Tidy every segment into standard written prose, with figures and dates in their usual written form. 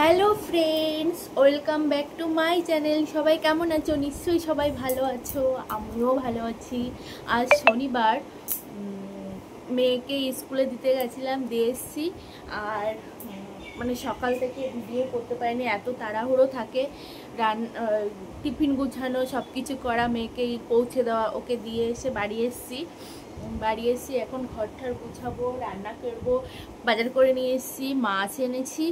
Hello friends, welcome back to my channel. সবাই কেমন আছো? নিশ্চয়ই সবাই ভালো আছো, আমিও ভালো আছি। আজ শনিবার, মেয়েকে স্কুলে দিতে গেছিলাম, দিয়ে এসেছি। আর মানে সকাল থেকে ভিডিও করতে পারিনি, এত তাড়াহুড়ো থাকে। টিফিন গুছানো, সব কিছু করা, মেয়েকে পৌঁছে দেওয়া, ওকে দিয়ে এসে বাড়ি এসেছি। এখন ঘরটার গুছাবো, রান্না করবো। বাজার করে নিয়ে এসেছি, মাছ এনেছি।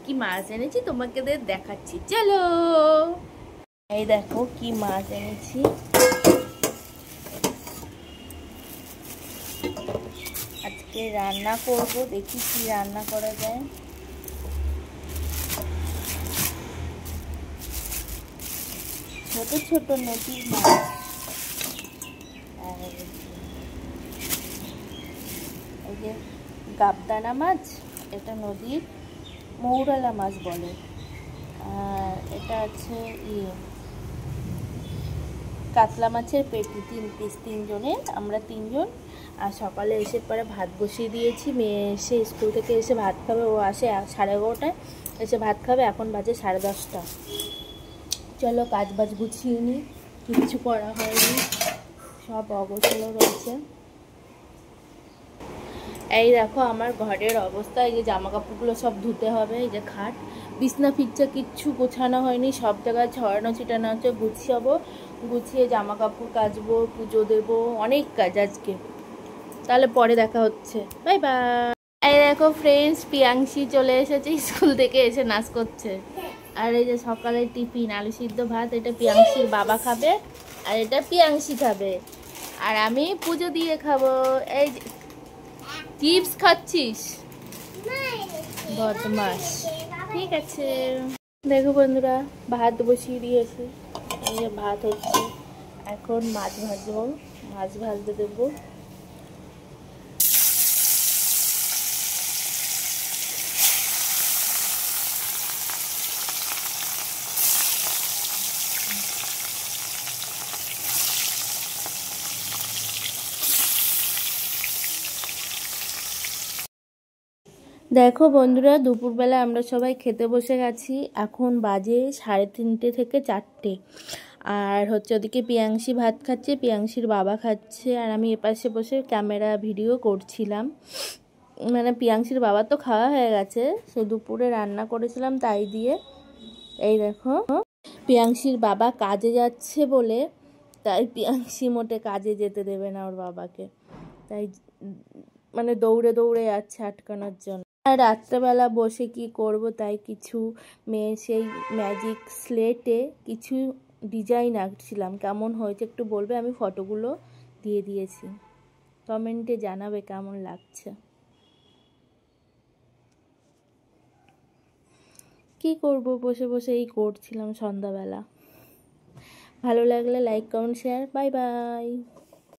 কি মাছ এনেছি তোমাকে দেখাচ্ছি, চলো। এই দেখো কি মাছ এনেছি। আজকে রান্না করব, দেখি কি রান্না করা যায়। ছোট ছোট নদীর মাছ। এই যে গাবদানা মাছ, এটা নদীর মৌরালা মাছ বলে। আর এটা আছে কাতলা মাছের পেটি, 3 পিস, 3 জনের, আমরা 3 জন। আর সকালে এসে পরে ভাত বসিয়ে দিয়েছি। মেয়ে এসে স্কুল থেকে এসে ভাত খাবে, ও আসে 11:30টায়, এসে ভাত খাবে। এখন বাজে 10:30। চলো কাজ বাজ গুছিয়ে নিই, কিচ্ছু করা হয়নি, সব অগোছালো রয়েছে। এই দেখো আমার ঘরের অবস্থা, এই যে জামা কাপড়গুলো সব ধুতে হবে। এই যে খাট, বিছনা ফিচ্ছা কিচ্ছু গোছানো হয়নি, সব জায়গায় ছড়ানো ছিটানো আছে। গুছিয়ে জামা কাপড় কাচবো, পুজো দেবো, অনেক কাজ আজকে। তাহলে পরে দেখা হচ্ছে, বাই বাই। এই দেখো ফ্রেন্ডস, পিয়াংশি চলে এসেছে, স্কুল থেকে এসে নাচ করছে। আর এই যে সকালের টিফিন, আলু সিদ্ধ ভাত, এটা পিয়াংশির বাবা খাবে, আর এটা পিয়াংশি খাবে, আর আমি পুজো দিয়ে খাবো। এই যে চিপস খাচ্ছিস, বদমাস। ঠিক আছে, দেখো বন্ধুরা, ভাত বসিয়ে দিয়েছি। এই যে ভাত হচ্ছে, এখন মাছ ভাজবো, মাছ ভাজতে দেবো। দেখো বন্ধুরা, দুপুরবেলা আমরা সবাই খেতে বসে গেছি। এখন বাজে 3:30 থেকে 4টে। আর হচ্ছে ওদিকে পিয়াংশি ভাত খাচ্ছে, পিয়াংশির বাবা খাচ্ছে, আর আমি এপাশে বসে ক্যামেরা ভিডিও করছিলাম। মানে পিয়াংশির বাবা তো খাওয়া হয়ে গেছে, সে দুপুরে রান্না করেছিলাম তাই দিয়ে। এই দেখো, পিয়াংশির বাবা কাজে যাচ্ছে বলে, তাই পিয়াংশি মোটে কাজে যেতে দেবে না ওর বাবাকে, তাই মানে দৌড়ে দৌড়ে যাচ্ছে আটকানোর জন্য। আর রাত্রেবেলা বসে কি করব, তাই কিছু মেয়ে সেই ম্যাজিক স্লেটে কিছু ডিজাইন আঁকছিলাম। কেমন হয়েছে একটু বলবে? আমি ফটোগুলো দিয়ে দিয়েছি, কমেন্টে জানাবে কেমন লাগছে। কি করব, বসে বসে এই করছিলাম সন্ধ্যাবেলা। ভালো লাগলে like, comment, share. Bye bye.